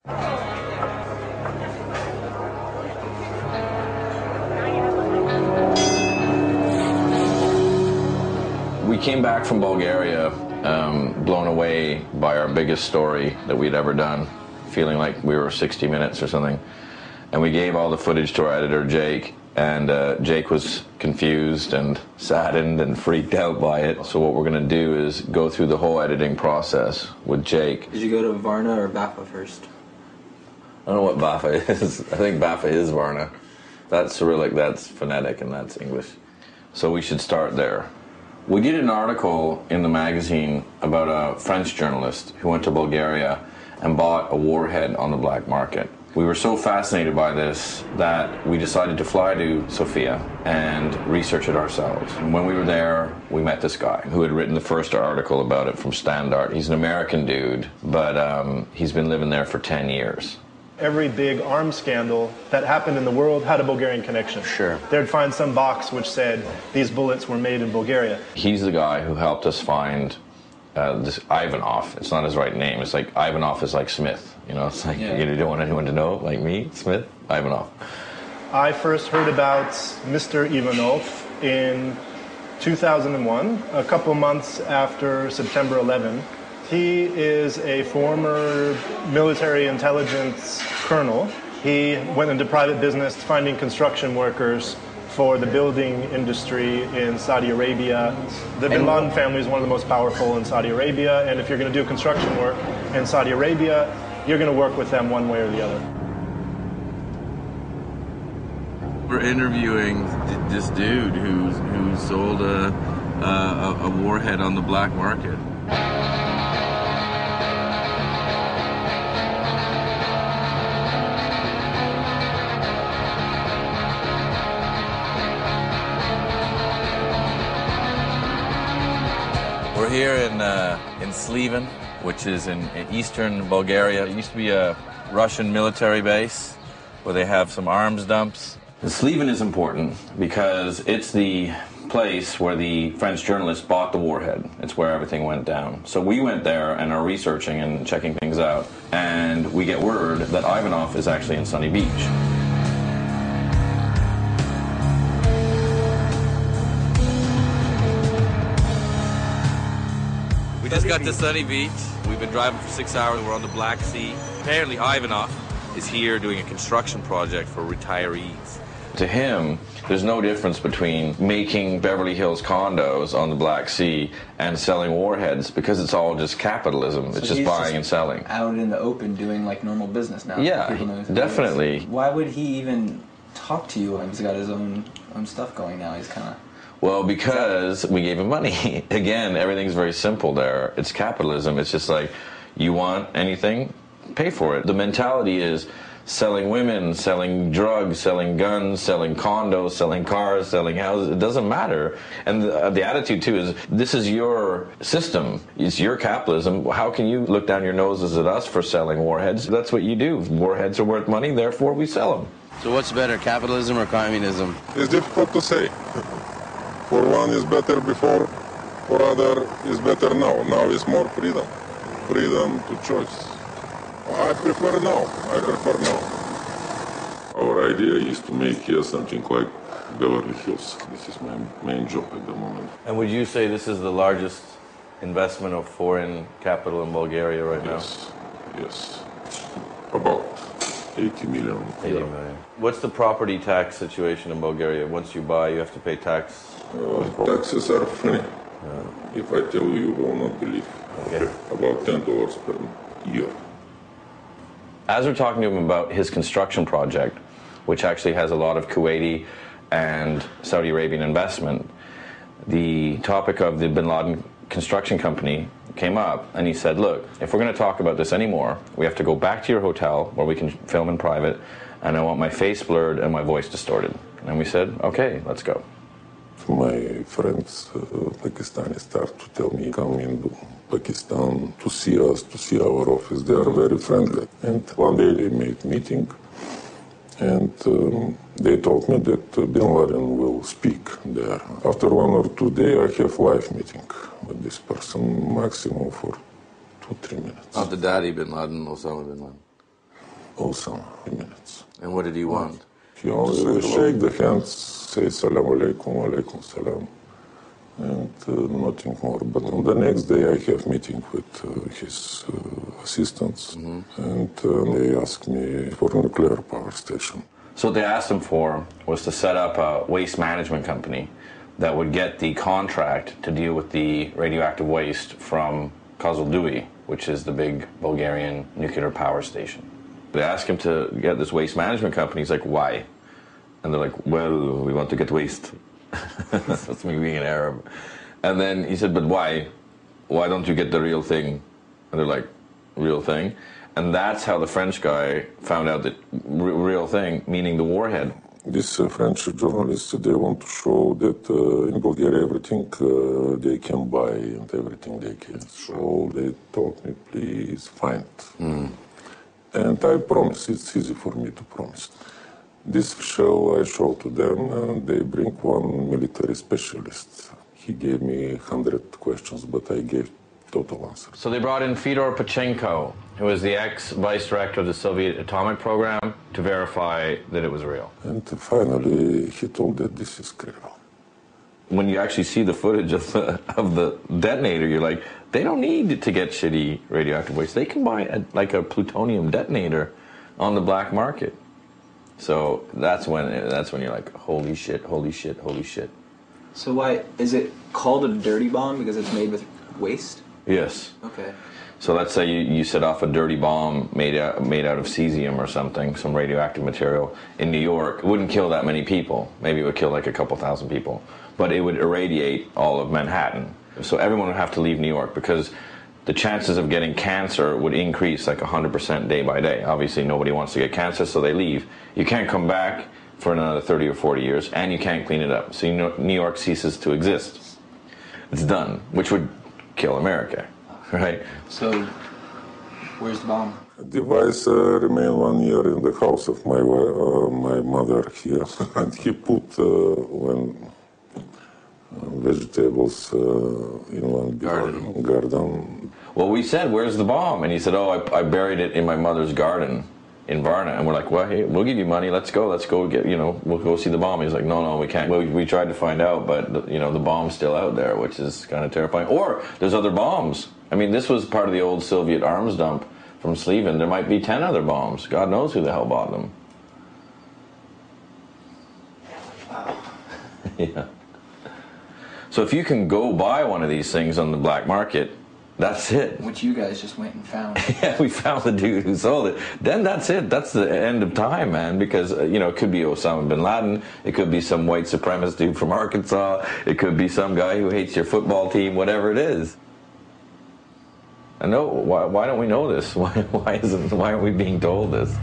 We came back from Bulgaria blown away by our biggest story that we'd ever done, feeling like we were 60 Minutes or something. And we gave all the footage to our editor, Jake, and Jake was confused and saddened and freaked out by it. So what we're going to do is go through the whole editing process with Jake. Did you go to Varna or Vafa first? I don't know what Vafa is. I think Vafa is Varna. That's Cyrillic, that's phonetic, and that's English. So we should start there. We did an article in the magazine about a French journalist who went to Bulgaria and bought a warhead on the black market. We were so fascinated by this that we decided to fly to Sofia and research it ourselves. And when we were there, we met this guy who had written the first article about it from Standard. He's an American dude, but he's been living there for 10 years. Every big arms scandal that happened in the world had a Bulgarian connection. Sure. They'd find some box which said these bullets were made in Bulgaria. He's the guy who helped us find this Ivanov. It's not his right name. It's like Ivanov is like Smith. You know, it's like you don't want anyone to know, like me, Smith, Ivanov. I first heard about Mr. Ivanov in 2001, a couple months after September 11. He is a former military intelligence colonel. He went into private business finding construction workers for the building industry in Saudi Arabia. The bin Laden family is one of the most powerful in Saudi Arabia, and if you're going to do construction work in Saudi Arabia, you're going to work with them one way or the other. We're interviewing this dude who sold a warhead on the black market. We're here in Sliven, which is in eastern Bulgaria. It used to be a Russian military base where they have some arms dumps. Sliven is important because it's the place where the French journalist bought the warhead. It's where everything went down. So we went there and are researching and checking things out, and we get word that Ivanov is actually in Sunny Beach. We just got to Sunny Beach. We've been driving for 6 hours. We're on the Black Sea. Apparently Ivanov is here doing a construction project for retirees. To him, there's no difference between making Beverly Hills condos on the Black Sea and selling warheads because it's all just capitalism. So it's just buying and selling. Out in the open doing like normal business now. Yeah, definitely. Why would he even talk to you? He's got his own stuff going now. He's kind of... Well, because we gave him money. Again, everything's very simple there. It's capitalism. It's just like, you want anything, pay for it. The mentality is selling women, selling drugs, selling guns, selling condos, selling cars, selling houses. It doesn't matter. And the attitude, too, is this is your system. It's your capitalism. How can you look down your noses at us for selling warheads? That's what you do. Warheads are worth money, therefore we sell them. So what's better, capitalism or communism? It's difficult to say. For one is better before, for other is better now. Now is more freedom. Freedom to choice. I prefer now. Our idea is to make here something like Beverly Hills. This is my main job at the moment. And would you say this is the largest investment of foreign capital in Bulgaria right now? Yes. About 80 million. 80 million. What's the property tax situation in Bulgaria? Once you buy, you have to pay tax? Taxes are free. If I tell you, you will not believe. Okay. About $10 per year. As we're talking to him about his construction project, which actually has a lot of Kuwaiti and Saudi Arabian investment, the topic of the bin Laden construction company came up, and he said, look, if we're going to talk about this anymore, we have to go back to your hotel where we can film in private, and I want my face blurred and my voice distorted. And we said, okay, let's go. My friends Pakistani start to tell me, come in Pakistan to see us, to see our office. They are very friendly. And one day they made meeting, and they told me that Bin Laden will speak there. After 1 or 2 days, I have live meeting with this person, maximum for 2-3 minutes. Not the daddy Bin Laden, Osama Bin Laden. Awesome. Minutes. And what did he want? He only shake the hands, say salam alaikum, alaikum salam, and nothing more. But on the next day I have meeting with his assistants, and they asked me for a nuclear power station. So what they asked him for was to set up a waste management company that would get the contract to deal with the radioactive waste from Kozloduy, which is the big Bulgarian nuclear power station. They asked him to get this waste management company. He's like, why? And they're like, well, we want to get waste. That's me being an Arab. And then he said, but why? Why don't you get the real thing? And they're like, real thing? And that's how the French guy found out that real thing, meaning the warhead. These French journalists, they want to show that in Bulgaria everything they can buy and everything they can. So they told me, please find. And I promise, it's easy for me to promise. This shell I show to them, and they bring one military specialist. He gave me 100 questions, but I gave total answers. So they brought in Fyodor Pachenko, who was the ex-vice director of the Soviet atomic program, to verify that it was real. And finally, he told that this is credible. When you actually see the footage of the detonator, you're like, they don't need to get shitty radioactive waste. They can buy a plutonium detonator on the black market. So that's when you're like, holy shit, holy shit, holy shit. So why is it called a dirty bomb because it's made with waste? Yes. Okay. So let's say you set off a dirty bomb made out of cesium or something, some radioactive material in New York. It wouldn't kill that many people. Maybe it would kill like a couple thousand people. But it would irradiate all of Manhattan. So everyone would have to leave New York because the chances of getting cancer would increase like 100% day by day. Obviously nobody wants to get cancer, so they leave. You can't come back for another 30 or 40 years, and you can't clean it up. So New York ceases to exist. It's done, which would kill America, right? So, where's the bomb? The device remained 1 year in the house of my mother here, and he put vegetables in one garden. Well, we said, where's the bomb? And he said, oh, I buried it in my mother's garden in Varna. And we're like, well, hey, we'll give you money. Let's go get, we'll go see the bomb. He's like, no, we can't. We tried to find out, but, the bomb's still out there, which is kind of terrifying. Or there's other bombs. I mean, this was part of the old Soviet arms dump from Sliven. There might be 10 other bombs. God knows who the hell bought them. Wow. Yeah. So if you can go buy one of these things on the black market, that's it. Which you guys just went and found. Yeah, we found the dude who sold it. Then that's it. That's the end of time, man. Because, it could be Osama bin Laden. It could be some white supremacist dude from Arkansas. It could be some guy who hates your football team, whatever it is. I know. Why don't we know this? Why aren't we being told this?